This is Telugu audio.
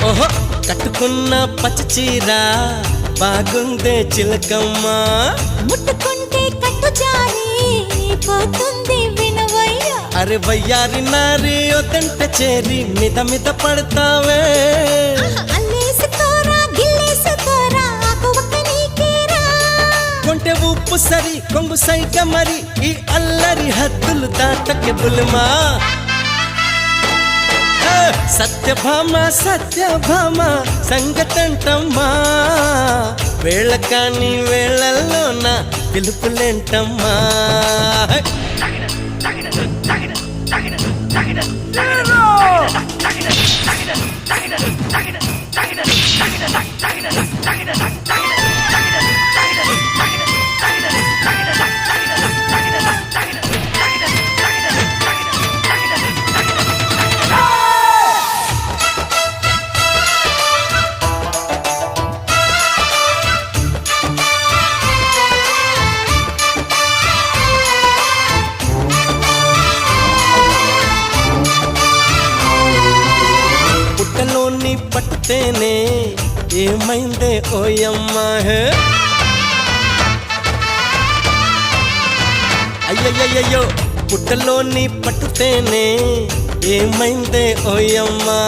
ఓహో కట్టుకున్న పచ్చి చీర బాగుందే చిలకమ్మ, ముట్టుకుంటే కట్టు జారి పోతుంది వినవయ్య. అరే వయ్యారి నారి ఒదంట చేరి మిద మిద పడతావే, అల్లేసుకోరా గిల్లేసుకోరా ఆకువక్క నీకేరా. కొంటె ఉప్పు సరి కొంగు సైగ మరి ఈ అల్లరి హద్దులు దాటకే బుల్మా. సత్యభామ సత్యభామ సంగతంటమ్మా, వేళ కాని వేళల్లోన పిలుపులేంటమ్మా. పుట్టలోని పట్టుతేనే ఏమైందే ఓయమ్మా, అయ్యయ్యో పుట్టలోని పట్టుతేనే ఏమైందే ఓయమ్మా.